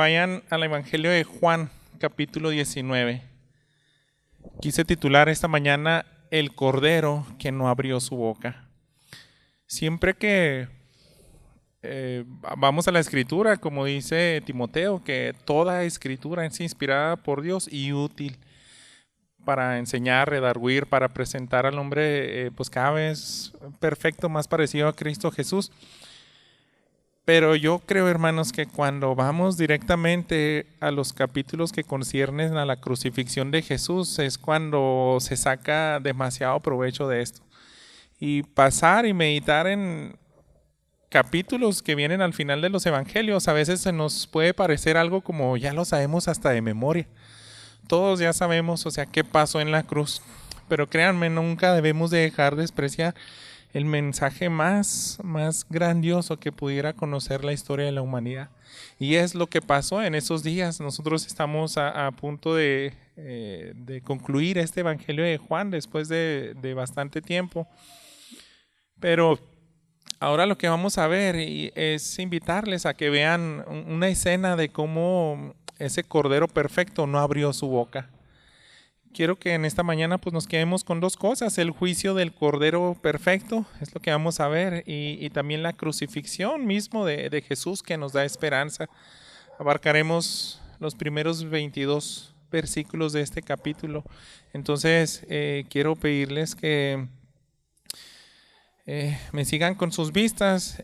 vayan al Evangelio de Juan, capítulo 19. Quise titular esta mañana El Cordero que no abrió su boca. Siempre que vamos a la Escritura, como dice Timoteo, que toda Escritura es inspirada por Dios y útil para enseñar, redarguir, para presentar al hombre pues cada vez perfecto, más parecido a Cristo Jesús. Pero yo creo, hermanos, que cuando vamos directamente a los capítulos que conciernen a la crucifixión de Jesús es cuando se saca demasiado provecho de esto. Y pasar y meditar en capítulos que vienen al final de los evangelios a veces se nos puede parecer algo como ya lo sabemos hasta de memoria. Todos ya sabemos, o sea, qué pasó en la cruz. Pero créanme, nunca debemos de dejar de despreciar el mensaje más grandioso que pudiera conocer la historia de la humanidad. Y es lo que pasó en esos días. Nosotros estamos a punto de concluir este Evangelio de Juan después de bastante tiempo. Pero ahora lo que vamos a ver es invitarles a que vean una escena de cómo ese Cordero perfecto no abrió su boca. Quiero que en esta mañana pues nos quedemos con dos cosas: el juicio del Cordero perfecto, es lo que vamos a ver, y también la crucifixión mismo de Jesús, que nos da esperanza. Abarcaremos los primeros 22 versículos de este capítulo. Entonces quiero pedirles que me sigan con sus vistas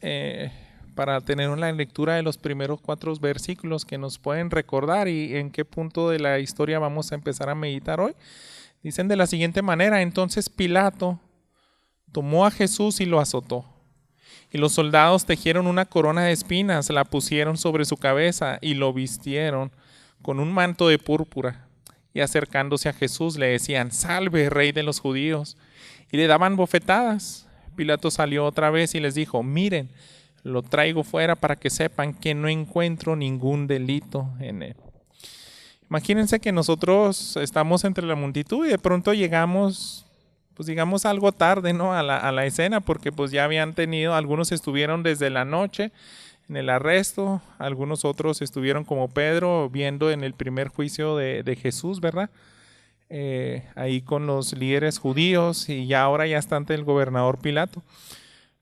para tener una lectura de los primeros 4 versículos que nos pueden recordar y en qué punto de la historia vamos a empezar a meditar hoy. Dicen de la siguiente manera: entonces Pilato tomó a Jesús y lo azotó. Y los soldados tejieron una corona de espinas, la pusieron sobre su cabeza y lo vistieron con un manto de púrpura. Y acercándose a Jesús le decían: salve, rey de los judíos. Y le daban bofetadas. Pilato salió otra vez y les dijo: miren, lo traigo fuera para que sepan que no encuentro ningún delito en él. Imagínense que nosotros estamos entre la multitud y de pronto llegamos, pues digamos algo tarde, ¿no? a la escena, porque pues ya habían tenido, algunos estuvieron desde la noche en el arresto, algunos otros estuvieron como Pedro viendo en el primer juicio de Jesús, ¿verdad? Ahí con los líderes judíos, y ya ahora ya está ante el gobernador Pilato.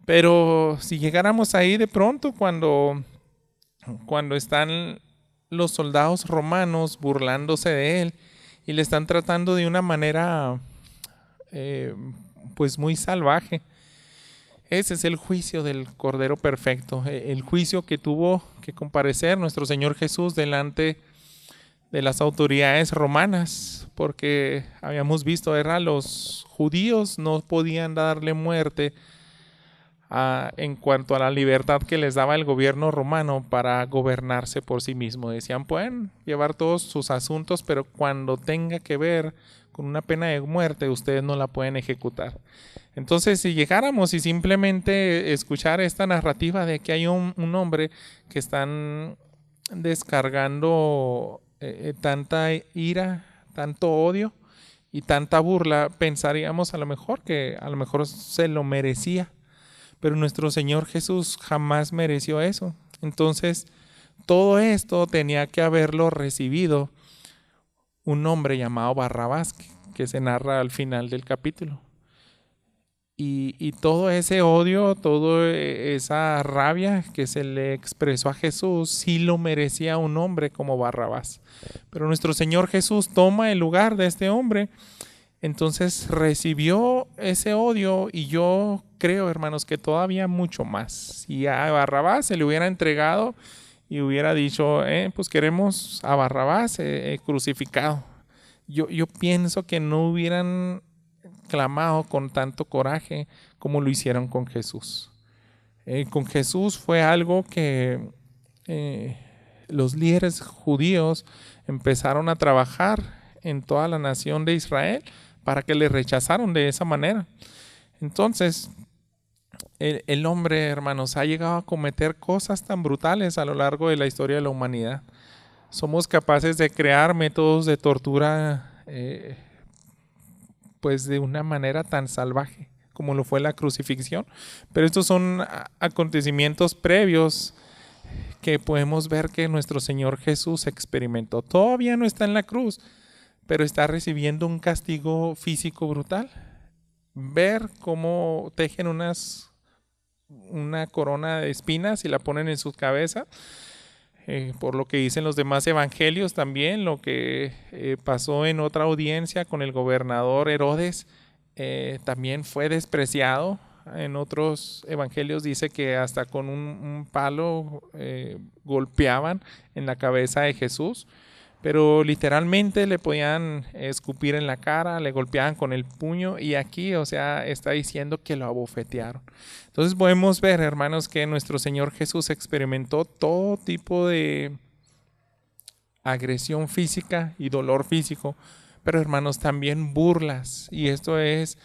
Pero si llegáramos ahí de pronto cuando están los soldados romanos burlándose de él y le están tratando de una manera pues muy salvaje. Ese es el juicio del Cordero perfecto, el juicio que tuvo que comparecer nuestro Señor Jesús delante de las autoridades romanas, porque habíamos visto, ¿verdad? Los judíos no podían darle muerte en cuanto a la libertad que les daba el gobierno romano para gobernarse por sí mismo. Decían, pueden llevar todos sus asuntos, pero cuando tenga que ver con una pena de muerte, ustedes no la pueden ejecutar. Entonces, si llegáramos y simplemente escuchar esta narrativa de que hay un hombre que están descargando tanta ira, tanto odio y tanta burla, pensaríamos a lo mejor que a lo mejor se lo merecía. Pero nuestro Señor Jesús jamás mereció eso. Entonces, todo esto tenía que haberlo recibido un hombre llamado Barrabás, que se narra al final del capítulo. Y todo ese odio, toda esa rabia que se le expresó a Jesús, sí lo merecía un hombre como Barrabás. Pero nuestro Señor Jesús toma el lugar de este hombre. Entonces recibió ese odio, y yo creo, hermanos, que todavía mucho más. Si a Barrabás se le hubiera entregado y hubiera dicho, pues queremos a Barrabás crucificado, yo pienso que no hubieran clamado con tanto coraje como lo hicieron con Jesús. Con Jesús fue algo que los líderes judíos empezaron a trabajar en toda la nación de Israel para que le rechazaron de esa manera. Entonces, el hombre, hermanos, ha llegado a cometer cosas tan brutales a lo largo de la historia de la humanidad. Somos capaces de crear métodos de tortura pues de una manera tan salvaje como lo fue la crucifixión. Pero estos son acontecimientos previos que podemos ver que nuestro Señor Jesús experimentó. Todavía no está en la cruz, pero está recibiendo un castigo físico brutal. Ver cómo tejen una corona de espinas y la ponen en su cabeza. Por lo que dicen los demás evangelios también, lo que pasó en otra audiencia con el gobernador Herodes, también fue despreciado. En otros evangelios dice que hasta con un palo golpeaban en la cabeza de Jesús, pero literalmente le podían escupir en la cara, le golpeaban con el puño, y aquí, o sea, está diciendo que lo abofetearon. Entonces podemos ver, hermanos, que nuestro Señor Jesús experimentó todo tipo de agresión física y dolor físico, pero hermanos, también burlas, y esto es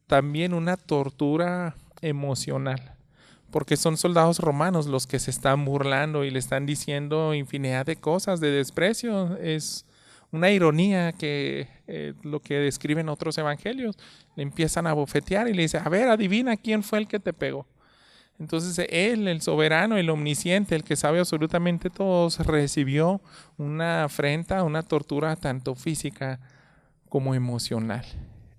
también una tortura emocional, porque son soldados romanos los que se están burlando y le están diciendo infinidad de cosas de desprecio. Es una ironía que lo que describen otros evangelios. Le empiezan a bofetear y le dice, a ver, adivina quién fue el que te pegó. Entonces él, el soberano, el omnisciente, el que sabe absolutamente todo, recibió una afrenta, una tortura tanto física como emocional.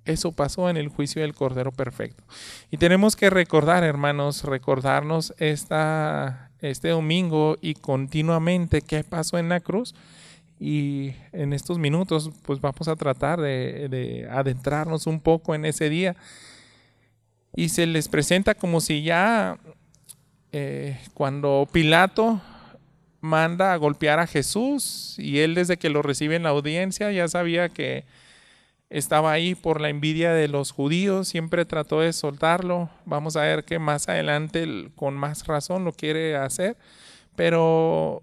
Eso pasó en el juicio del Cordero Perfecto. Y tenemos que recordar, hermanos, recordarnos este domingo y continuamente qué pasó en la cruz. Y en estos minutos pues vamos a tratar de adentrarnos un poco en ese día. Y se les presenta como si ya cuando Pilato manda a golpear a Jesús, y él desde que lo recibe en la audiencia ya sabía que estaba ahí por la envidia de los judíos, siempre trató de soltarlo. Vamos a ver que más adelante con más razón lo quiere hacer, pero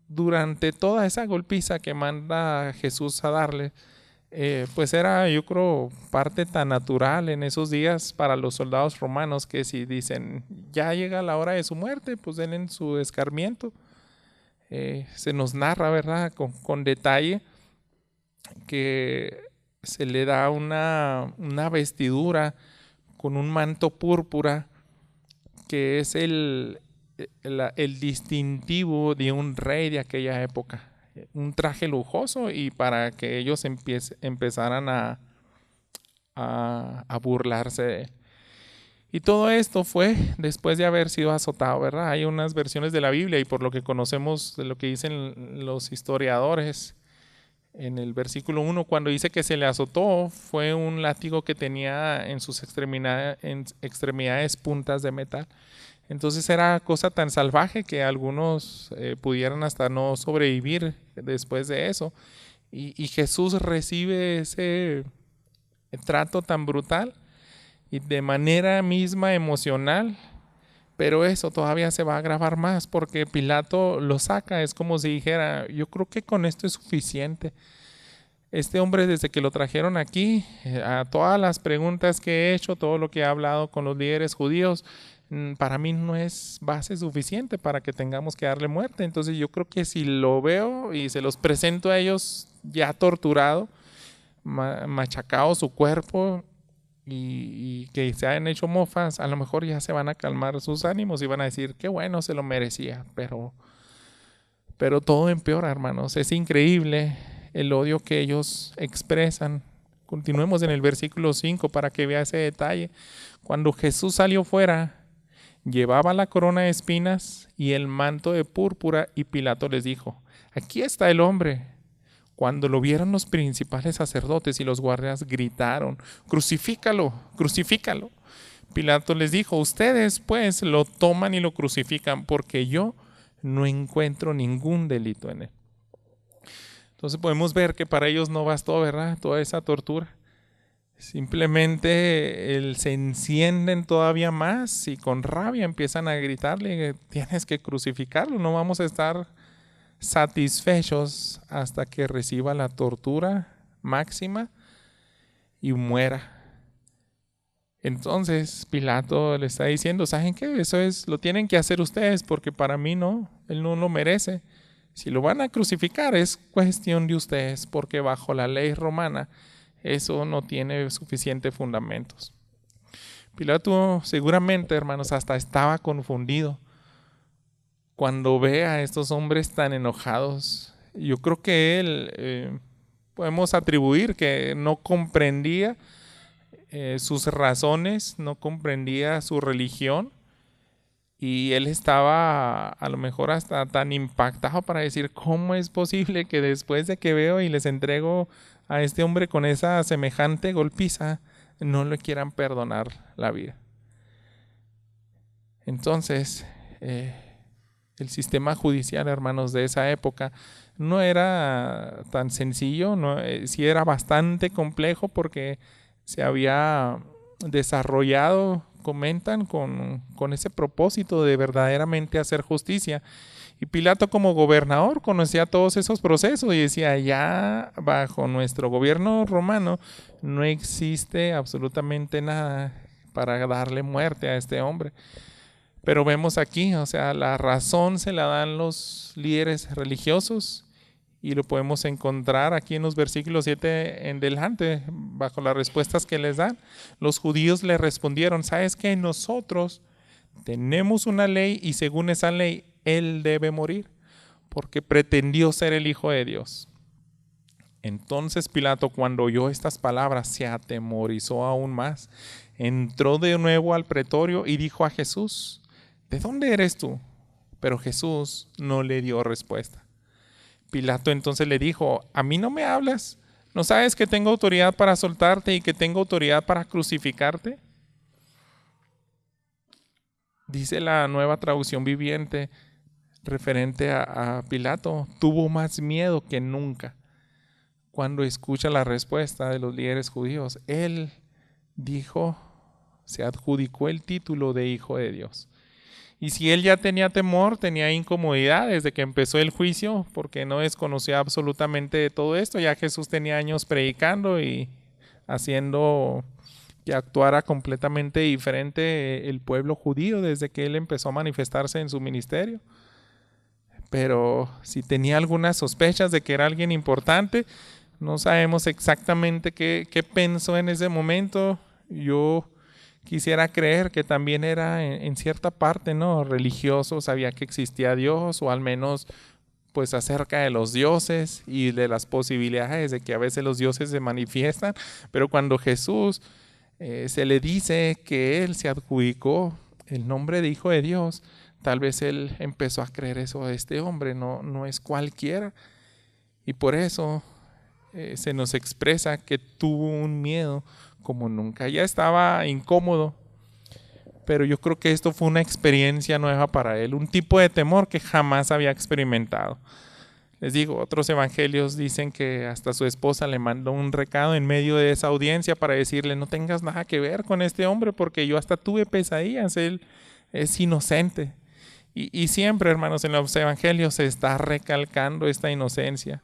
durante toda esa golpiza que manda Jesús a darle, pues era, yo creo, parte tan natural en esos días para los soldados romanos, que si dicen ya llega la hora de su muerte, pues denle su escarmiento. Se nos narra, ¿verdad?, con detalle, que se le da una vestidura con un manto púrpura, que es el distintivo de un rey de aquella época. Un traje lujoso, y para que ellos empezaran a burlarse de él. Y todo esto fue después de haber sido azotado, ¿verdad? Hay unas versiones de la Biblia, y por lo que conocemos de lo que dicen los historiadores, en el versículo 1, cuando dice que se le azotó, fue un látigo que tenía en sus extremidades puntas de metal. Entonces era cosa tan salvaje que algunos pudieran hasta no sobrevivir después de eso. Y Jesús recibe ese trato tan brutal y de manera misma emocional, pero eso todavía se va a agravar más porque Pilato lo saca. Es como si dijera, yo creo que con esto es suficiente. Este hombre, desde que lo trajeron aquí, a todas las preguntas que he hecho, todo lo que he hablado con los líderes judíos, para mí no es base suficiente para que tengamos que darle muerte. Entonces yo creo que si lo veo y se los presento a ellos ya torturado, machacado su cuerpo, y que se hayan hecho mofas, a lo mejor ya se van a calmar sus ánimos y van a decir, qué bueno, se lo merecía. Pero todo empeora, hermanos. Es increíble el odio que ellos expresan. Continuemos en el versículo 5 para que vea ese detalle. Cuando Jesús salió fuera, llevaba la corona de espinas y el manto de púrpura, y Pilato les dijo, aquí está el hombre. Cuando lo vieron los principales sacerdotes y los guardias, gritaron, crucifícalo, crucifícalo. Pilato les dijo, ustedes pues lo toman y lo crucifican, porque yo no encuentro ningún delito en él. Entonces podemos ver que para ellos no bastó, ¿verdad?, toda esa tortura. Simplemente se encienden todavía más y con rabia empiezan a gritarle, tienes que crucificarlo, no vamos a estar satisfechos hasta que reciba la tortura máxima y muera. Entonces Pilato le está diciendo, ¿saben qué? Eso lo tienen que hacer ustedes, porque para mí no, él no lo merece. Si lo van a crucificar es cuestión de ustedes, porque bajo la ley romana eso no tiene suficientes fundamentos. Pilato seguramente, hermanos, hasta estaba confundido, cuando ve a estos hombres tan enojados, yo creo que él, podemos atribuir que no comprendía sus razones, no comprendía su religión, y él estaba a lo mejor hasta tan impactado para decir, ¿cómo es posible que después de que veo y les entrego a este hombre con esa semejante golpiza, no le quieran perdonar la vida? Entonces, el sistema judicial, hermanos, de esa época no era tan sencillo, sí era bastante complejo, porque se había desarrollado, comentan, con ese propósito de verdaderamente hacer justicia. Y Pilato, como gobernador, conocía todos esos procesos y decía, ya bajo nuestro gobierno romano no existe absolutamente nada para darle muerte a este hombre. Pero vemos aquí, o sea, la razón se la dan los líderes religiosos, y lo podemos encontrar aquí en los versículos 7 en delante, bajo las respuestas que les dan. Los judíos le respondieron, ¿sabes qué? Nosotros tenemos una ley, y según esa ley, él debe morir, porque pretendió ser el Hijo de Dios. Entonces Pilato, cuando oyó estas palabras, se atemorizó aún más. Entró de nuevo al pretorio y dijo a Jesús, ¿de dónde eres tú? Pero Jesús no le dio respuesta. Pilato entonces le dijo, ¿a mí no me hablas? ¿No sabes que tengo autoridad para soltarte y que tengo autoridad para crucificarte? Dice la Nueva Traducción Viviente, referente a Pilato, tuvo más miedo que nunca cuando escucha la respuesta de los líderes judíos. Él dijo, se adjudicó el título de Hijo de Dios. Y si él ya tenía temor, tenía incomodidad desde que empezó el juicio, porque no desconocía absolutamente de todo esto. Ya Jesús tenía años predicando y haciendo que actuara completamente diferente el pueblo judío desde que él empezó a manifestarse en su ministerio. Pero si tenía algunas sospechas de que era alguien importante, no sabemos exactamente qué pensó en ese momento. Yo quisiera creer que también era en cierta parte, ¿no?, religioso, sabía que existía Dios, o al menos pues acerca de los dioses y de las posibilidades de que a veces los dioses se manifiestan. Pero cuando Jesús se le dice que él se adjudicó el nombre de Hijo de Dios, tal vez él empezó a creer eso, este hombre no es cualquiera. Y por eso se nos expresa que tuvo un miedo como nunca. Ya estaba incómodo, pero yo creo que esto fue una experiencia nueva para él, un tipo de temor que jamás había experimentado. Les digo, otros evangelios dicen que hasta su esposa le mandó un recado en medio de esa audiencia para decirle, no tengas nada que ver con este hombre, porque yo hasta tuve pesadillas, él es inocente. Y siempre, hermanos, en los evangelios se está recalcando esta inocencia.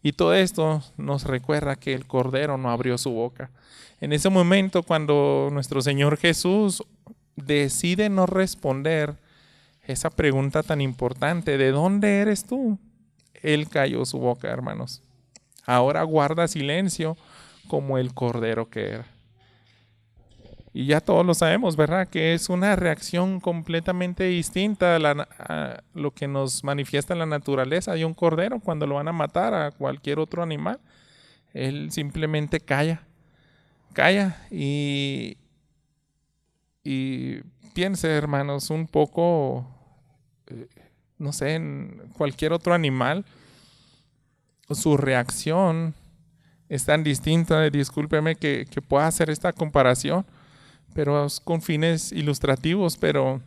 Y todo esto nos recuerda que el Cordero no abrió su boca. En ese momento, cuando nuestro Señor Jesús decide no responder esa pregunta tan importante, ¿de dónde eres tú?, Él calló su boca, hermanos. Ahora guarda silencio como el Cordero que era. Y ya todos lo sabemos, ¿verdad?, que es una reacción completamente distinta a lo que nos manifiesta la naturaleza de un cordero cuando lo van a matar a cualquier otro animal. Él simplemente calla y piense, hermanos, un poco, no sé, en cualquier otro animal, su reacción es tan distinta. Discúlpeme que pueda hacer esta comparación, pero con fines ilustrativos. Pero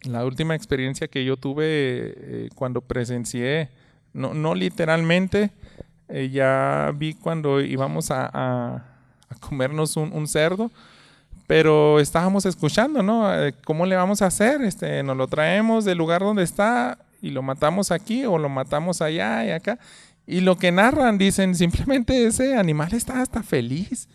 la última experiencia que yo tuve cuando presencié, no literalmente, ya vi cuando íbamos a comernos un cerdo, pero estábamos escuchando, ¿no? ¿Cómo le vamos a hacer? Nos lo traemos del lugar donde está y lo matamos aquí o lo matamos allá y acá. Y lo que narran, dicen, simplemente ese animal estaba hasta feliz.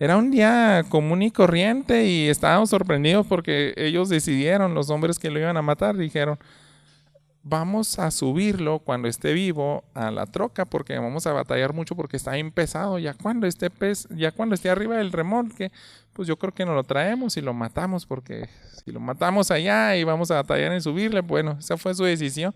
Era un día común y corriente y estábamos sorprendidos porque ellos decidieron, los hombres que lo iban a matar, dijeron, vamos a subirlo cuando esté vivo a la troca porque vamos a batallar mucho porque está bien pesado. Ya cuando esté arriba del remolque, pues yo creo que nos lo traemos y lo matamos, porque si lo matamos allá y vamos a batallar en subirle, bueno, esa fue su decisión.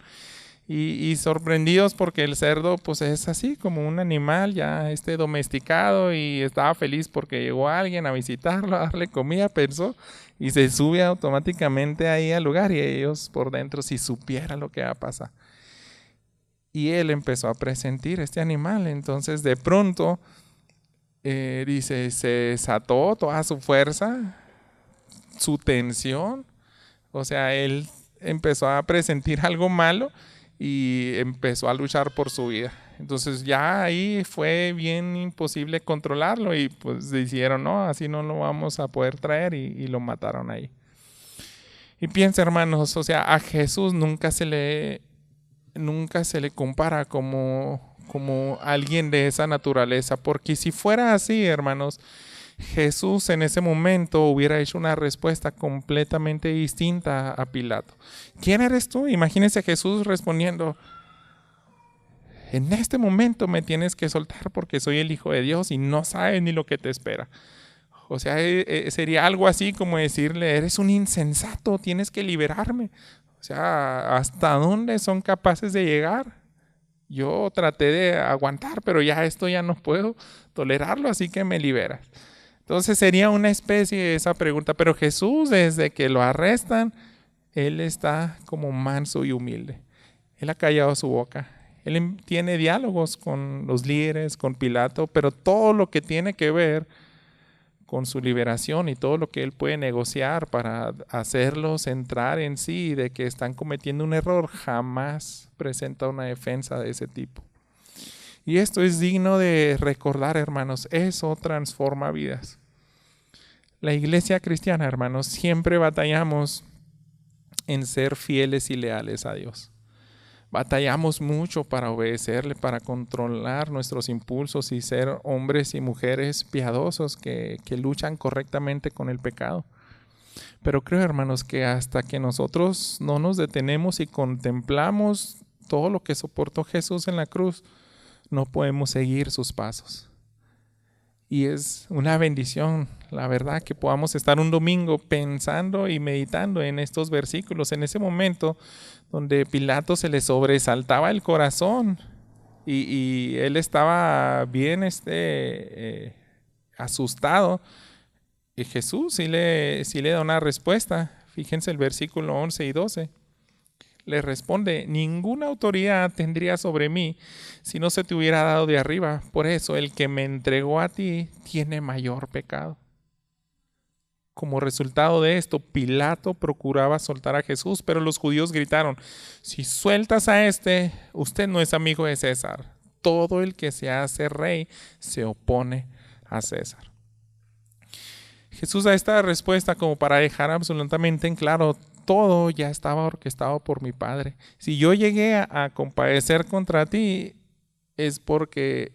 Y sorprendidos porque el cerdo pues es así como un animal ya domesticado, y estaba feliz porque llegó alguien a visitarlo, a darle comida, pensó, y se sube automáticamente ahí al lugar, y ellos por dentro si supieran lo que va a pasar. Y él empezó a presentir este animal, entonces de pronto dice, se desató toda su fuerza, su tensión, o sea, él empezó a presentir algo malo y empezó a luchar por su vida. Entonces ya ahí fue bien imposible controlarlo, y pues dijeron, no, así no lo vamos a poder traer, y lo mataron ahí. Y piensa, hermanos, o sea, a Jesús nunca se le compara como alguien de esa naturaleza, porque si fuera así, hermanos, Jesús en ese momento hubiera hecho una respuesta completamente distinta a Pilato. ¿Quién eres tú? Imagínense Jesús respondiendo, en este momento me tienes que soltar porque soy el Hijo de Dios y no sabes ni lo que te espera. O sea, sería algo así como decirle, eres un insensato, tienes que liberarme. O sea, ¿hasta dónde son capaces de llegar? Yo traté de aguantar, pero ya esto ya no puedo tolerarlo, así que me liberas. Entonces sería una especie de esa pregunta, pero Jesús, desde que lo arrestan, él está como manso y humilde. Él ha callado su boca. Él tiene diálogos con los líderes, con Pilato, pero todo lo que tiene que ver con su liberación y todo lo que él puede negociar para hacerlos entrar en sí de que están cometiendo un error, jamás presenta una defensa de ese tipo. Y esto es digno de recordar, hermanos, eso transforma vidas. La iglesia cristiana, hermanos, siempre batallamos en ser fieles y leales a Dios. Batallamos mucho para obedecerle, para controlar nuestros impulsos y ser hombres y mujeres piadosos que luchan correctamente con el pecado. Pero creo, hermanos, que hasta que nosotros no nos detenemos y contemplamos todo lo que soportó Jesús en la cruz, no podemos seguir sus pasos. Y es una bendición, la verdad, que podamos estar un domingo pensando y meditando en estos versículos, en ese momento donde Pilato se le sobresaltaba el corazón y él estaba bien asustado. Y Jesús sí le da una respuesta. Fíjense el versículo 11 y 12. Le responde, ninguna autoridad tendría sobre mí si no se te hubiera dado de arriba. Por eso el que me entregó a ti tiene mayor pecado. Como resultado de esto, Pilato procuraba soltar a Jesús, pero los judíos gritaron, si sueltas a este, usted no es amigo de César. Todo el que se hace rey se opone a César. Jesús da esta respuesta como para dejar absolutamente en claro, todo ya estaba orquestado por mi Padre. Si yo llegué a compadecer contra ti, es porque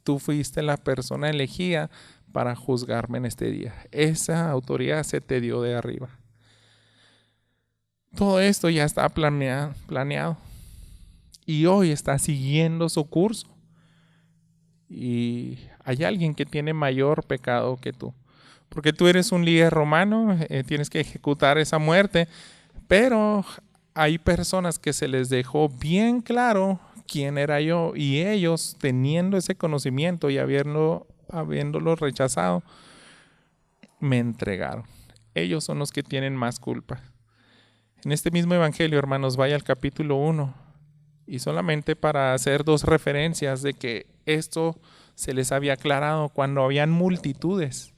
tú fuiste la persona elegida para juzgarme en este día. Esa autoridad se te dio de arriba. Todo esto ya está planeado. Y hoy está siguiendo su curso. Y hay alguien que tiene mayor pecado que tú. Porque tú eres un líder romano, tienes que ejecutar esa muerte. Pero hay personas que se les dejó bien claro quién era yo. Y ellos, teniendo ese conocimiento y habiéndolo rechazado, me entregaron. Ellos son los que tienen más culpa. En este mismo evangelio, hermanos, vaya al capítulo 1. Y solamente para hacer dos referencias de que esto se les había aclarado cuando habían multitudes.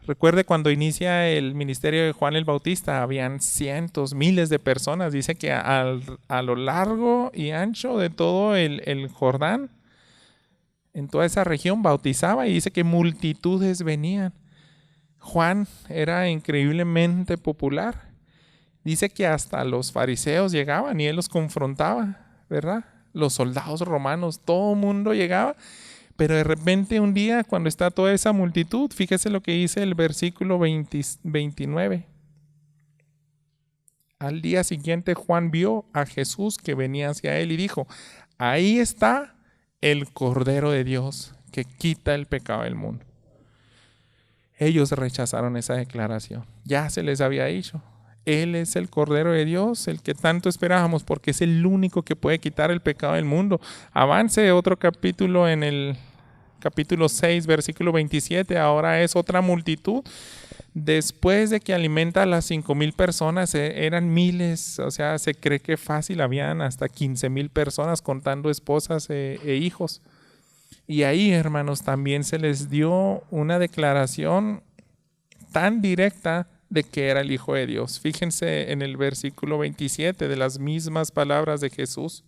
Recuerde cuando inicia el ministerio de Juan el Bautista, habían cientos, miles de personas. Dice que a lo largo y ancho de todo el Jordán, en toda esa región bautizaba, y dice que multitudes venían. Juan era increíblemente popular. Dice que hasta los fariseos llegaban y él los confrontaba, ¿verdad? Los soldados romanos, todo el mundo llegaba. Pero de repente un día, cuando está toda esa multitud, fíjese lo que dice el versículo 29. Al día siguiente Juan vio a Jesús que venía hacia él y dijo: ahí está el Cordero de Dios que quita el pecado del mundo. Ellos rechazaron esa declaración. Ya se les había dicho. Él es el Cordero de Dios, el que tanto esperábamos, porque es el único que puede quitar el pecado del mundo. Avance otro capítulo en el capítulo 6, versículo 27. Ahora es otra multitud. Después de que alimenta a las 5,000 personas, eran miles. O sea, se cree que fácil habían hasta 15,000 personas contando esposas e hijos. Y ahí, hermanos, también se les dio una declaración tan directa de que era el Hijo de Dios. Fíjense en el versículo 27 de las mismas palabras de Jesús.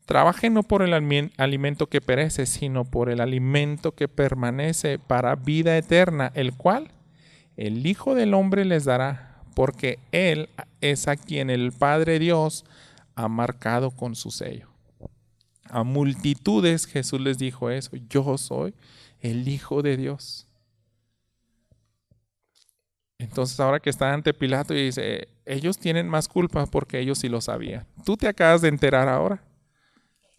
Trabajen no por el alimento que perece, sino por el alimento que permanece para vida eterna, el cual el Hijo del Hombre les dará, porque Él es a quien el Padre Dios ha marcado con su sello. A multitudes Jesús les dijo eso: yo soy el Hijo de Dios. Entonces ahora que está ante Pilato y dice: ellos tienen más culpa porque ellos sí lo sabían. Tú te acabas de enterar ahora.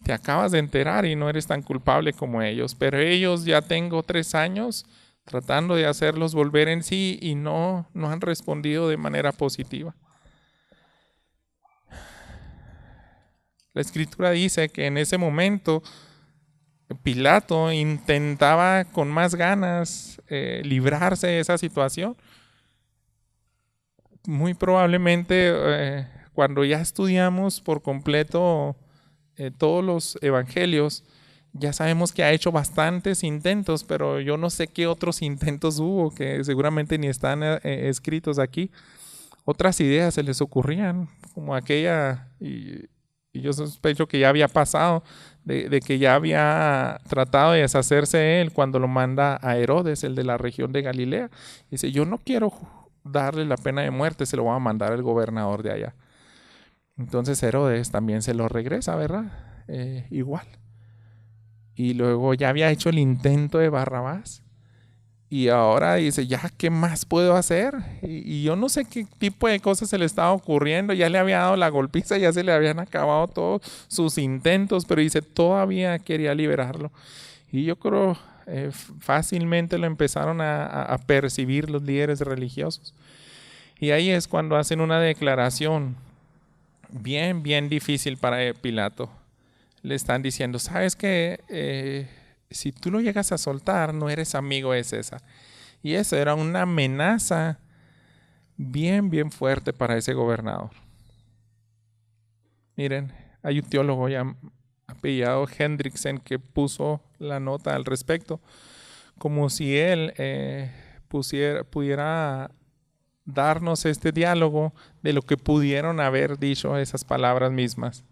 Te acabas de enterar y no eres tan culpable como ellos. Pero ellos ya tengo 3 años tratando de hacerlos volver en sí y no han respondido de manera positiva. La Escritura dice que en ese momento Pilato intentaba con más ganas librarse de esa situación. Muy probablemente cuando ya estudiamos por completo todos los evangelios, ya sabemos que ha hecho bastantes intentos, pero yo no sé qué otros intentos hubo que seguramente ni están escritos aquí. Otras ideas se les ocurrían, como aquella, y yo sospecho que ya había pasado, de que ya había tratado de deshacerse de él cuando lo manda a Herodes, el de la región de Galilea. Dice: yo no quiero darle la pena de muerte, se lo voy a mandar al gobernador de allá. Entonces Herodes también se lo regresa, ¿verdad? Igual. Y luego ya había hecho el intento de Barrabás. Y ahora dice: ya, ¿qué más puedo hacer? Y yo no sé qué tipo de cosas se le estaba ocurriendo. Ya le había dado la golpiza, ya se le habían acabado todos sus intentos, pero dice, todavía quería liberarlo. Y yo creo fácilmente lo empezaron a percibir los líderes religiosos. Y ahí es cuando hacen una declaración bien, bien difícil para Pilato. Le están diciendo: ¿sabes qué? Si tú lo llegas a soltar, no eres amigo de César. Y eso era una amenaza bien, bien fuerte para ese gobernador. Miren, hay un teólogo ya apellidado Hendrickson que puso la nota al respecto, como si él pudiera darnos este diálogo de lo que pudieron haber dicho esas palabras mismas.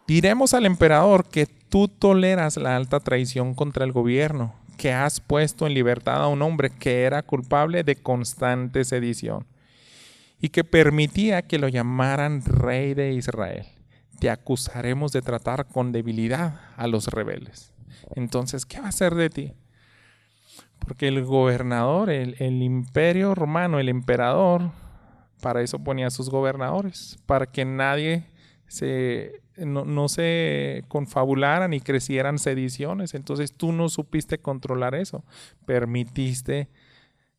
Diremos al emperador que tú toleras la alta traición contra el gobierno, que has puesto en libertad a un hombre que era culpable de constante sedición y que permitía que lo llamaran rey de Israel. Te acusaremos de tratar con debilidad a los rebeldes. Entonces, ¿qué va a hacer de ti? Porque el gobernador, el imperio romano, el emperador, para eso ponía a sus gobernadores, para que nadie no se confabularan y crecieran sediciones. Entonces tú no supiste controlar eso, permitiste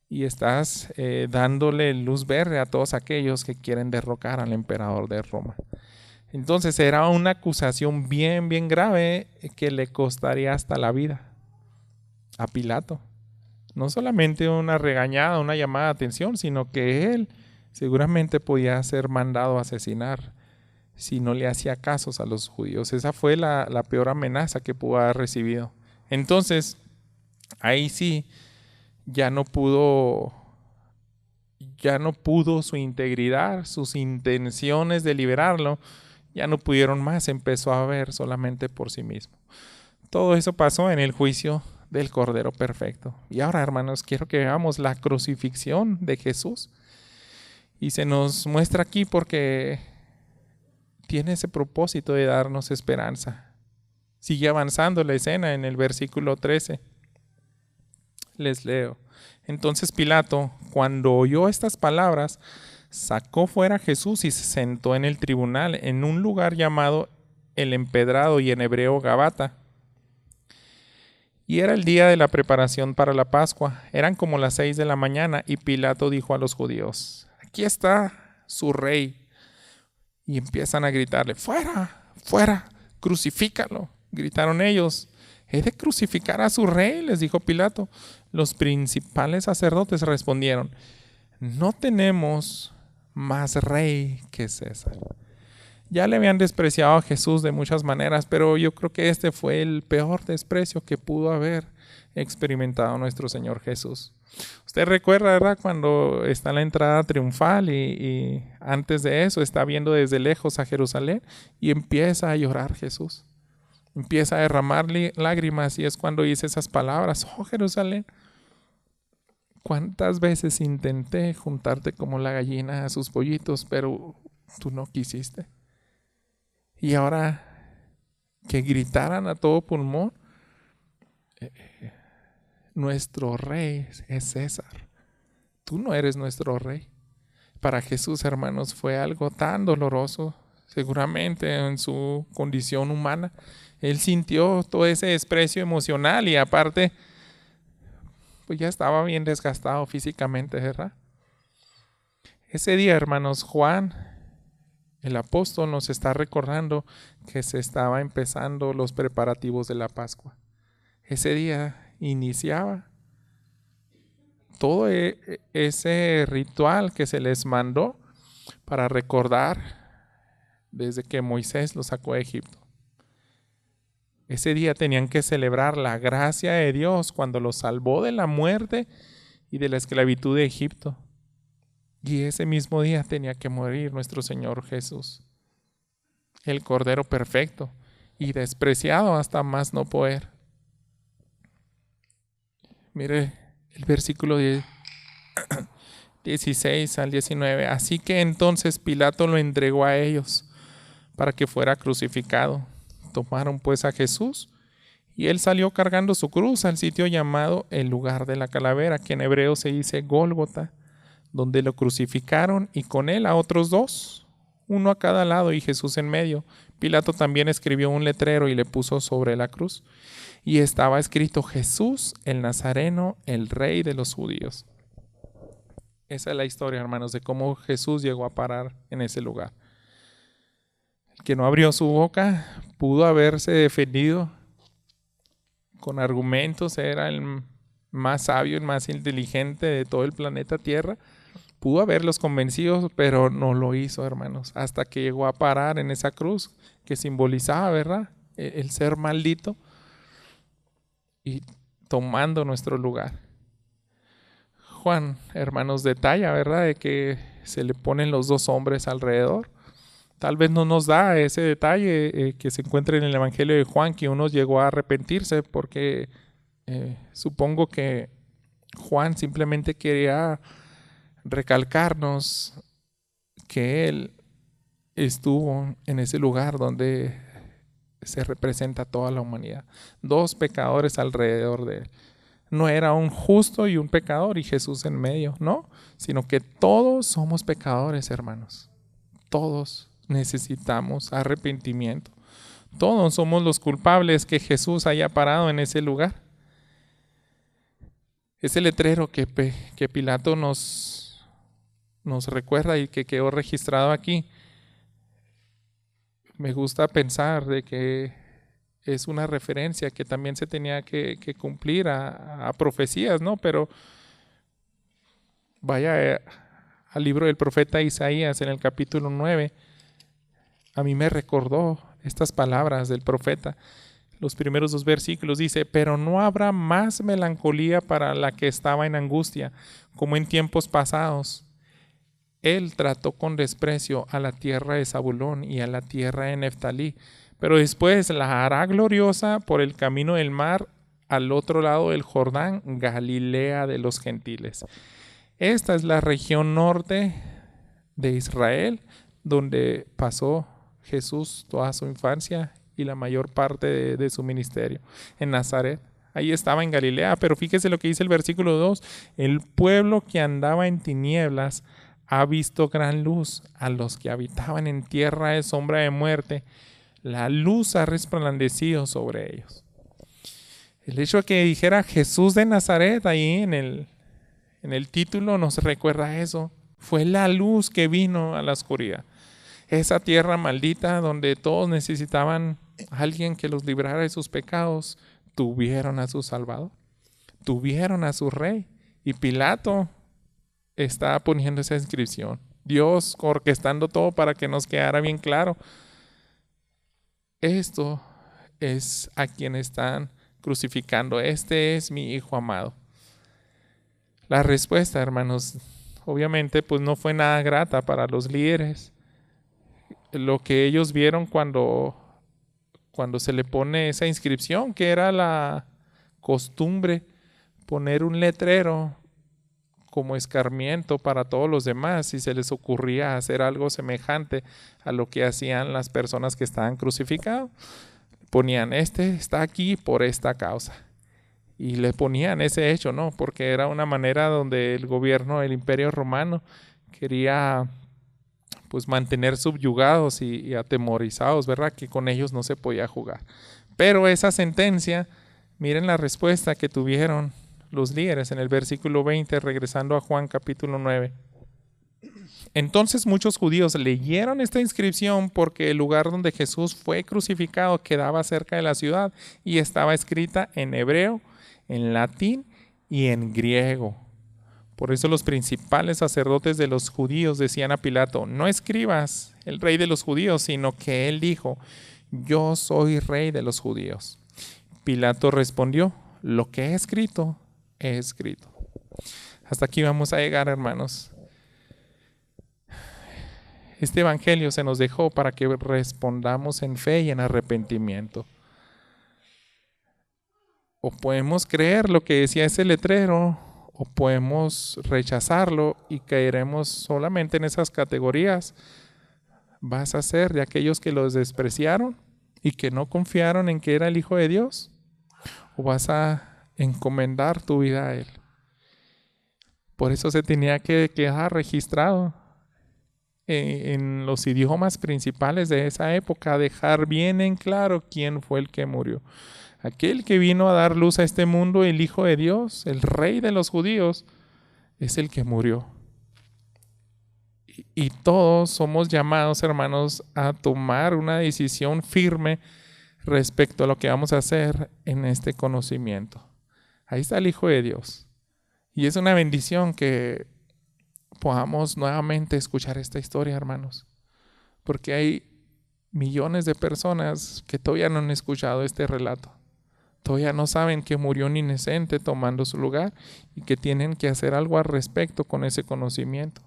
y estás dándole luz verde a todos aquellos que quieren derrocar al emperador de Roma. Entonces era una acusación bien, bien grave que le costaría hasta la vida a Pilato. No solamente una regañada, una llamada de atención, sino que él seguramente podía ser mandado a asesinar si no le hacía casos a los judíos. Esa fue la peor amenaza que pudo haber recibido. Entonces, ahí sí, ya no pudo su integridad, sus intenciones de liberarlo, ya no pudieron más, empezó a ver solamente por sí mismo. Todo eso pasó en el juicio del Cordero Perfecto. Y ahora, hermanos, quiero que veamos la crucifixión de Jesús. Y se nos muestra aquí porque tiene ese propósito de darnos esperanza. Sigue avanzando la escena en el versículo 13. Les leo. Entonces Pilato, cuando oyó estas palabras, sacó fuera a Jesús y se sentó en el tribunal, en un lugar llamado el Empedrado y en hebreo Gabata. Y era el día de la preparación para la Pascua. Eran como las 6 de la mañana y Pilato dijo a los judíos: aquí está su rey. Y empiezan a gritarle: fuera, fuera, crucifícalo. Gritaron ellos. ¿He de crucificar a su rey?, les dijo Pilato. Los principales sacerdotes respondieron: no tenemos más rey que César. Ya le habían despreciado a Jesús de muchas maneras, pero yo creo que este fue el peor desprecio que pudo haber experimentado nuestro Señor Jesús. Usted recuerda, ¿verdad?, cuando está en la entrada triunfal y antes de eso está viendo desde lejos a Jerusalén y empieza a llorar Jesús. Empieza a derramar lágrimas y es cuando dice esas palabras: oh Jerusalén, ¿cuántas veces intenté juntarte como la gallina a sus pollitos, pero tú no quisiste? Y ahora que gritaran a todo pulmón: nuestro rey es César, tú no eres nuestro rey. Para Jesús, hermanos, fue algo tan doloroso, seguramente en su condición humana. Él sintió todo ese desprecio emocional y aparte, pues ya estaba bien desgastado físicamente, ¿verdad? Ese día, hermanos, Juan, el apóstol, nos está recordando que se estaba empezando los preparativos de la Pascua. Ese día iniciaba todo ese ritual que se les mandó para recordar desde que Moisés los sacó de Egipto. Ese día tenían que celebrar la gracia de Dios cuando los salvó de la muerte y de la esclavitud de Egipto. Y ese mismo día tenía que morir nuestro Señor Jesús, el Cordero perfecto y despreciado hasta más no poder. Mire el versículo 16 al 19. Así que entonces Pilato lo entregó a ellos para que fuera crucificado. Tomaron pues a Jesús y él salió cargando su cruz al sitio llamado el lugar de la calavera, que en hebreo se dice Gólgota, donde lo crucificaron y con él a otros dos, uno a cada lado y Jesús en medio. Pilato también escribió un letrero y le puso sobre la cruz, y estaba escrito: Jesús el Nazareno, el Rey de los judíos. Esa es la historia, hermanos, de cómo Jesús llegó a parar en ese lugar. El que no abrió su boca pudo haberse defendido con argumentos, era el más sabio, el más inteligente de todo el planeta Tierra. Pudo haberlos convencido, pero no lo hizo, hermanos, hasta que llegó a parar en esa cruz que simbolizaba, ¿verdad?, el ser maldito y tomando nuestro lugar. Juan, hermanos, detalla, ¿verdad?, de que se le ponen los dos hombres alrededor. Tal vez no nos da ese detalle que se encuentra en el Evangelio de Juan, que uno llegó a arrepentirse, porque supongo que Juan simplemente quería recalcarnos que él estuvo en ese lugar donde se representa toda la humanidad. Dos pecadores alrededor de él. No era un justo y un pecador y Jesús en medio, no, sino que todos somos pecadores, hermanos. Todos necesitamos arrepentimiento. Todos somos los culpables que Jesús haya parado en ese lugar. Ese letrero que Pilato nos recuerda y que quedó registrado aquí, me gusta pensar de que es una referencia que también se tenía que cumplir a profecías, ¿no? Pero vaya al libro del profeta Isaías en el capítulo 9. A mí me recordó estas palabras del profeta. Los primeros 2 versículos dice: pero no habrá más melancolía para la que estaba en angustia, como en tiempos pasados. Él trató con desprecio a la tierra de Zabulón y a la tierra de Neftalí, pero después la hará gloriosa por el camino del mar, al otro lado del Jordán, Galilea de los gentiles. Esta es la región norte de Israel, donde pasó Jesús toda su infancia y la mayor parte de su ministerio, en Nazaret. Ahí estaba en Galilea, pero fíjese lo que dice el versículo 2: el pueblo que andaba en tinieblas ha visto gran luz. A los que habitaban en tierra de sombra de muerte, la luz ha resplandecido sobre ellos. El hecho de que dijera Jesús de Nazaret ahí en el título nos recuerda eso. Fue la luz que vino a la oscuridad. Esa tierra maldita donde todos necesitaban a alguien que los librara de sus pecados, tuvieron a su Salvador, tuvieron a su Rey. Y Pilato estaba poniendo esa inscripción. Dios orquestando todo para que nos quedara bien claro. Esto es a quien están crucificando. Este es mi Hijo amado. La respuesta, hermanos, obviamente pues no fue nada grata para los líderes. Lo que ellos vieron cuando se le pone esa inscripción, que era la costumbre poner un letrero como escarmiento para todos los demás si se les ocurría hacer algo semejante a lo que hacían las personas que estaban crucificadas. Ponían, este está aquí por esta causa. Y le ponían ese hecho, ¿no? Porque era una manera donde el gobierno, el Imperio Romano, quería pues mantener subyugados y atemorizados, ¿verdad? Que con ellos no se podía jugar. Pero esa sentencia, miren la respuesta que tuvieron los líderes en el versículo 20, regresando a Juan capítulo 9. Entonces muchos judíos leyeron esta inscripción porque el lugar donde Jesús fue crucificado quedaba cerca de la ciudad y estaba escrita en hebreo, en latín y en griego. Por eso los principales sacerdotes de los judíos decían a Pilato, no escribas el rey de los judíos, sino que él dijo, yo soy rey de los judíos. Pilato respondió, lo que he escrito, he escrito. Hasta aquí vamos a llegar, hermanos. Este evangelio se nos dejó para que respondamos en fe y en arrepentimiento. O podemos creer lo que decía ese letrero, o podemos rechazarlo y caeremos solamente en esas categorías. ¿Vas a ser de aquellos que los despreciaron y que no confiaron en que era el Hijo de Dios? ¿O vas a encomendar tu vida a Él? Por eso se tenía que quedar registrado en los idiomas principales de esa época, dejar bien en claro quién fue el que murió. Aquel que vino a dar luz a este mundo, el Hijo de Dios, el Rey de los judíos, es el que murió. Y todos somos llamados, hermanos, a tomar una decisión firme respecto a lo que vamos a hacer en este conocimiento. Ahí está el Hijo de Dios. Y es una bendición que podamos nuevamente escuchar esta historia, hermanos. Porque hay millones de personas que todavía no han escuchado este relato. Todavía no saben que murió un inocente tomando su lugar y que tienen que hacer algo al respecto con ese conocimiento.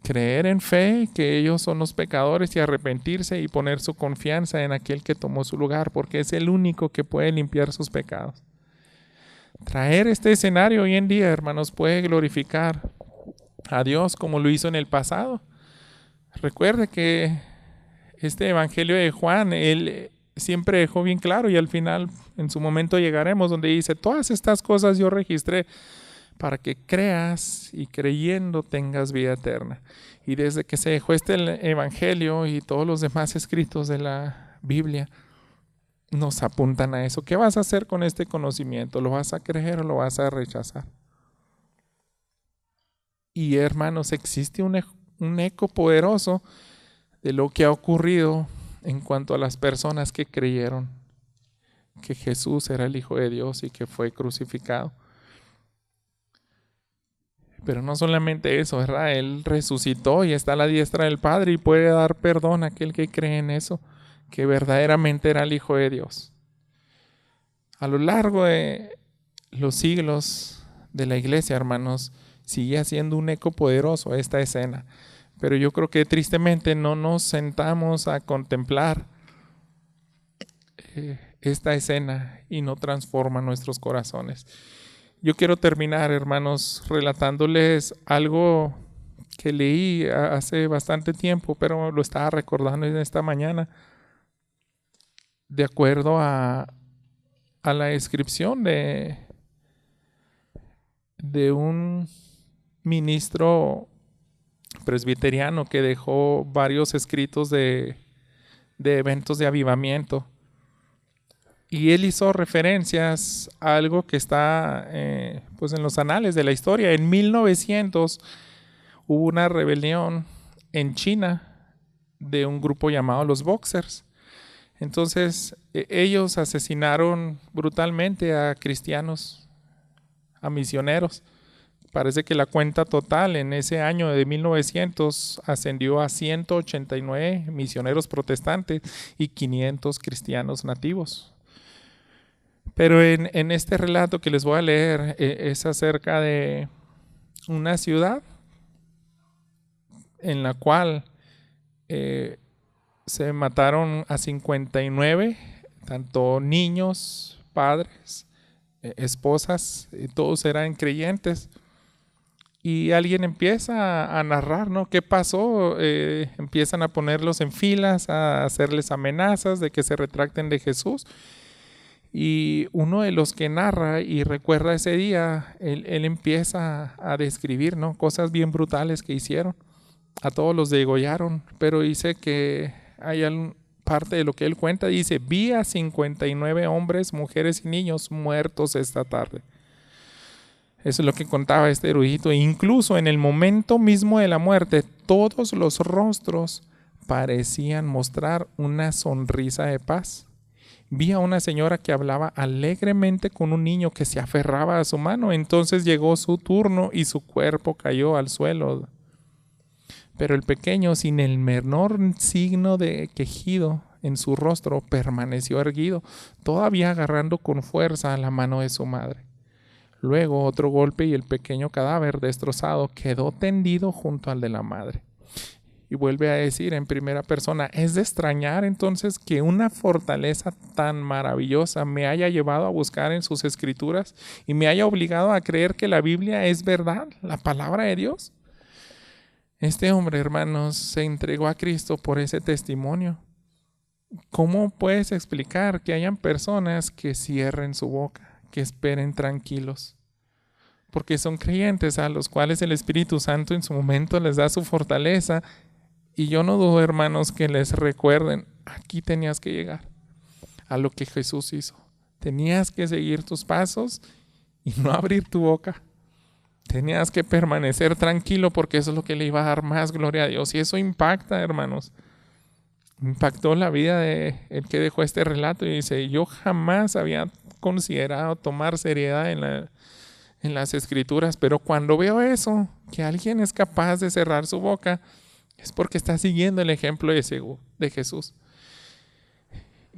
Creer en fe que ellos son los pecadores y arrepentirse y poner su confianza en aquel que tomó su lugar, porque es el único que puede limpiar sus pecados. Traer este escenario hoy en día, hermanos, puede glorificar a Dios como lo hizo en el pasado. Recuerde que este evangelio de Juan, él siempre dejó bien claro, y al final en su momento llegaremos donde dice, todas estas cosas yo registré para que creas y creyendo tengas vida eterna. Y desde que se dejó este evangelio y todos los demás escritos de la Biblia nos apuntan a eso. ¿Qué vas a hacer con este conocimiento? ¿Lo vas a creer o lo vas a rechazar? Y hermanos, existe un eco poderoso de lo que ha ocurrido en cuanto a las personas que creyeron que Jesús era el Hijo de Dios y que fue crucificado. Pero no solamente eso, ¿verdad? Él resucitó y está a la diestra del Padre y puede dar perdón a aquel que cree en eso, que verdaderamente era el Hijo de Dios. A lo largo de los siglos de la iglesia, hermanos, sigue haciendo un eco poderoso esta escena. Pero yo creo que tristemente no nos sentamos a contemplar esta escena y no transforma nuestros corazones. Yo quiero terminar, hermanos, relatándoles algo que leí hace bastante tiempo, pero lo estaba recordando en esta mañana. De acuerdo a la descripción de un ministro presbiteriano que dejó varios escritos de eventos de avivamiento. Y él hizo referencias a algo que está pues en los anales de la historia. En 1900 hubo una rebelión en China de un grupo llamado los Boxers. Entonces ellos asesinaron brutalmente a cristianos, a misioneros. Parece que la cuenta total en ese año de 1900 ascendió a 189 misioneros protestantes y 500 cristianos nativos. Pero en este relato que les voy a leer es acerca de una ciudad en la cual se mataron a 59, tanto niños, padres, esposas, todos eran creyentes. Y alguien empieza a narrar, ¿no? ¿Qué pasó? Empiezan a ponerlos en filas, a hacerles amenazas de que se retracten de Jesús. Y uno de los que narra y recuerda ese día, él empieza a describir, ¿no? Cosas bien brutales que hicieron. A todos los degollaron, pero dice que hay parte de lo que él cuenta, dice, vi a 59 hombres, mujeres y niños muertos esta tarde. Eso es lo que contaba este erudito. Incluso en el momento mismo de la muerte, todos los rostros parecían mostrar una sonrisa de paz. Vi a una señora que hablaba alegremente con un niño que se aferraba a su mano. Entonces llegó su turno y su cuerpo cayó al suelo. Pero el pequeño, sin el menor signo de quejido en su rostro, permaneció erguido, todavía agarrando con fuerza a la mano de su madre. Luego otro golpe y el pequeño cadáver destrozado quedó tendido junto al de la madre. Y vuelve a decir en primera persona, es de extrañar entonces que una fortaleza tan maravillosa me haya llevado a buscar en sus escrituras y me haya obligado a creer que la Biblia es verdad, la palabra de Dios. Este hombre, hermanos, se entregó a Cristo por ese testimonio. ¿Cómo puedes explicar que hayan personas que cierren su boca, que esperen tranquilos? Porque son creyentes a los cuales el Espíritu Santo en su momento les da su fortaleza. Y yo no dudo, hermanos, que les recuerden, aquí tenías que llegar a lo que Jesús hizo. Tenías que seguir tus pasos y no abrir tu boca. Tenías que permanecer tranquilo porque eso es lo que le iba a dar más gloria a Dios. Y eso impacta, hermanos. Impactó la vida de el que dejó este relato y dice, yo jamás había considerado tomar seriedad en las escrituras, pero cuando veo eso, que alguien es capaz de cerrar su boca, es porque está siguiendo el ejemplo de Jesús.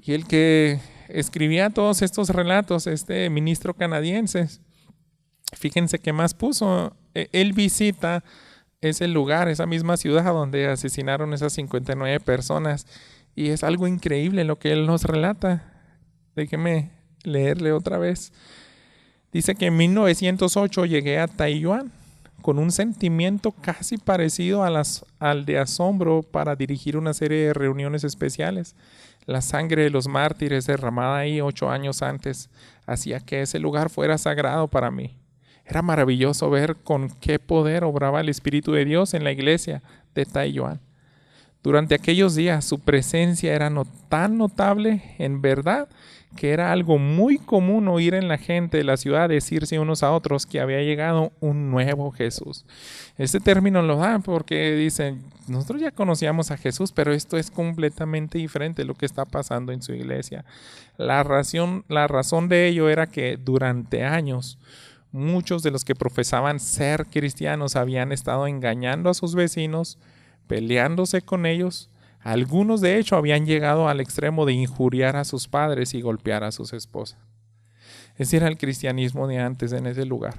Y el que escribía todos estos relatos, este ministro canadiense, fíjense qué más puso. Él visita ese lugar, esa misma ciudad donde asesinaron esas 59 personas. Y es algo increíble lo que él nos relata. Déjeme leerle otra vez. Dice que en 1908 llegué a Taiyuan con un sentimiento casi parecido al de asombro para dirigir una serie de reuniones especiales. La sangre de los mártires derramada ahí 8 años antes hacía que ese lugar fuera sagrado para mí. Era maravilloso ver con qué poder obraba el Espíritu de Dios en la iglesia de Taiyuan. Durante aquellos días su presencia era tan notable, en verdad, que era algo muy común oír en la gente de la ciudad decirse unos a otros que había llegado un nuevo Jesús. Este término lo dan porque dicen, nosotros ya conocíamos a Jesús, pero esto es completamente diferente de lo que está pasando en su iglesia. La razón de ello era que durante años muchos de los que profesaban ser cristianos habían estado engañando a sus vecinos, peleándose con ellos. Algunos de hecho habían llegado al extremo de injuriar a sus padres y golpear a sus esposas. Ese era el cristianismo de antes en ese lugar.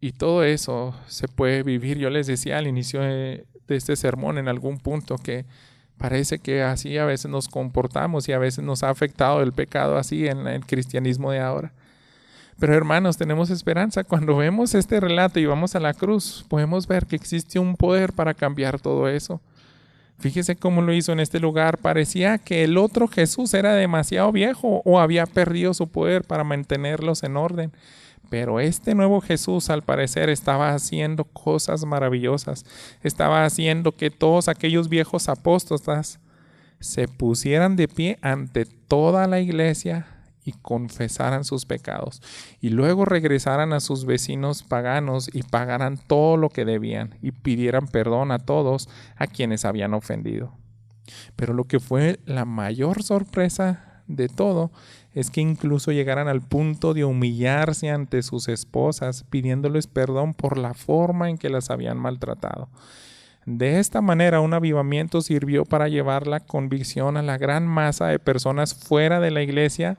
Y todo eso se puede vivir. Yo les decía al inicio de este sermón en algún punto que parece que así a veces nos comportamos y a veces nos ha afectado el pecado así en el cristianismo de ahora. Pero hermanos, tenemos esperanza. Cuando vemos este relato y vamos a la cruz, podemos ver que existe un poder para cambiar todo eso. Fíjese cómo lo hizo en este lugar. Parecía que el otro Jesús era demasiado viejo o había perdido su poder para mantenerlos en orden. Pero este nuevo Jesús, al parecer, estaba haciendo cosas maravillosas. Estaba haciendo que todos aquellos viejos apóstatas se pusieran de pie ante toda la iglesia y confesaran sus pecados. Y luego regresaran a sus vecinos paganos y pagaran todo lo que debían y pidieran perdón a todos a quienes habían ofendido. Pero lo que fue la mayor sorpresa de todo es que incluso llegaran al punto de humillarse ante sus esposas, pidiéndoles perdón por la forma en que las habían maltratado. De esta manera, un avivamiento sirvió para llevar la convicción a la gran masa de personas fuera de la iglesia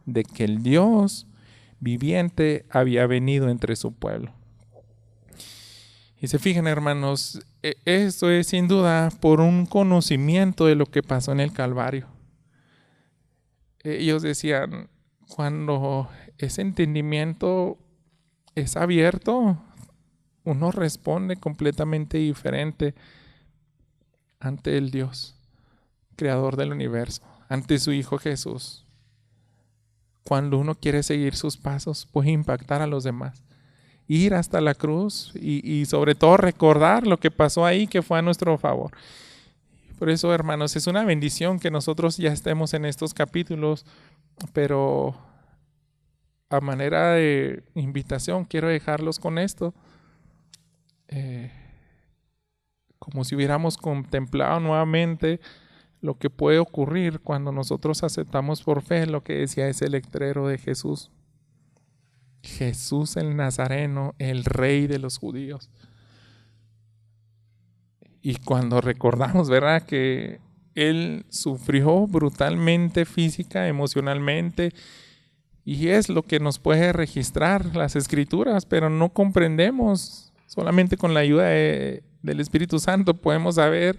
de que el Dios viviente había venido entre su pueblo. Y se fijan, hermanos, esto es sin duda por un conocimiento de lo que pasó en el Calvario. Ellos decían, cuando ese entendimiento es abierto, uno responde completamente diferente ante el Dios, creador del universo, ante su Hijo Jesús. Cuando uno quiere seguir sus pasos, puede impactar a los demás. Ir hasta la cruz y sobre todo recordar lo que pasó ahí, que fue a nuestro favor. Por eso, hermanos, es una bendición que nosotros ya estemos en estos capítulos, pero a manera de invitación quiero dejarlos con esto. Como si hubiéramos contemplado nuevamente lo que puede ocurrir cuando nosotros aceptamos por fe lo que decía ese letrero de Jesús. Jesús el Nazareno, el Rey de los judíos. Y cuando recordamos, ¿verdad?, que Él sufrió brutalmente física, emocionalmente, y es lo que nos puede registrar las Escrituras, pero no comprendemos. Solamente con la ayuda del Espíritu Santo podemos saber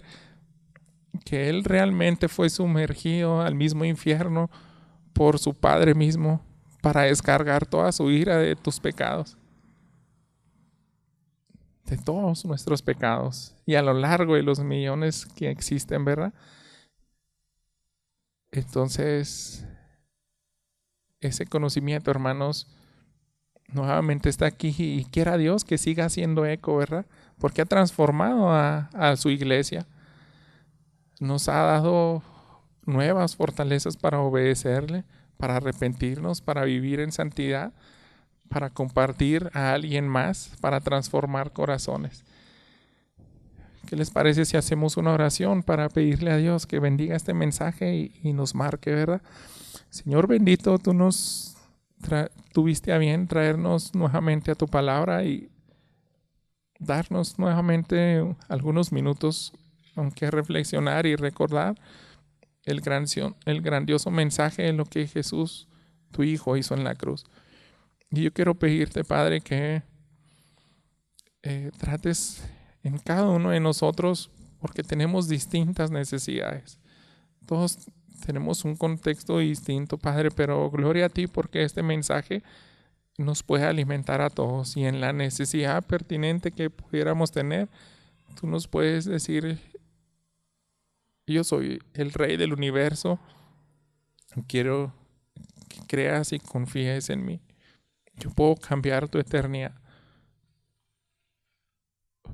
que Él realmente fue sumergido al mismo infierno por su Padre mismo para descargar toda su ira de tus pecados, de todos nuestros pecados, y a lo largo de los millones que existen, ¿verdad? Entonces, ese conocimiento, hermanos, nuevamente está aquí, y quiera Dios que siga haciendo eco, ¿verdad? Porque ha transformado a su iglesia. Nos ha dado nuevas fortalezas para obedecerle, para arrepentirnos, para vivir en santidad, para compartir a alguien más, para transformar corazones. ¿Qué les parece si hacemos una oración para pedirle a Dios que bendiga este mensaje y nos marque, ¿verdad? Señor bendito, tú nos tuviste a bien traernos nuevamente a tu palabra y darnos nuevamente algunos minutos, aunque reflexionar y recordar el grandioso mensaje de lo que Jesús, tu Hijo, hizo en la cruz. Y yo quiero pedirte, Padre, que trates en cada uno de nosotros, porque tenemos distintas necesidades. Todos tenemos un contexto distinto, Padre, pero gloria a ti porque este mensaje nos puede alimentar a todos, y en la necesidad pertinente que pudiéramos tener, tú nos puedes decir: yo soy el Rey del universo, quiero que creas y confíes en mí. Yo puedo cambiar tu eternidad,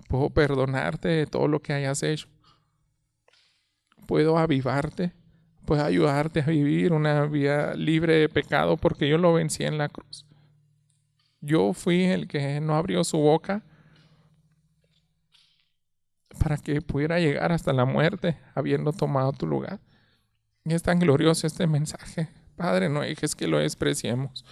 puedo perdonarte de todo lo que hayas hecho, puedo avivarte, puedo ayudarte a vivir una vida libre de pecado, porque yo lo vencí en la cruz. Yo fui el que no abrió su boca para que pudiera llegar hasta la muerte, habiendo tomado tu lugar. Y es tan glorioso este mensaje. Padre, no dejes que lo despreciemos.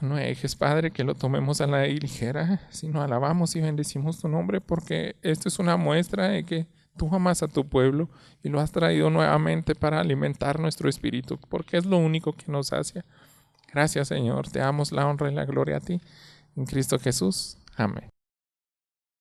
No dejes, Padre, que lo tomemos a la ligera, sino alabamos y bendecimos tu nombre, porque esto es una muestra de que tú amas a tu pueblo y lo has traído nuevamente para alimentar nuestro espíritu, porque es lo único que nos sacia. Gracias, Señor. Te damos la honra y la gloria a ti. En Cristo Jesús. Amén.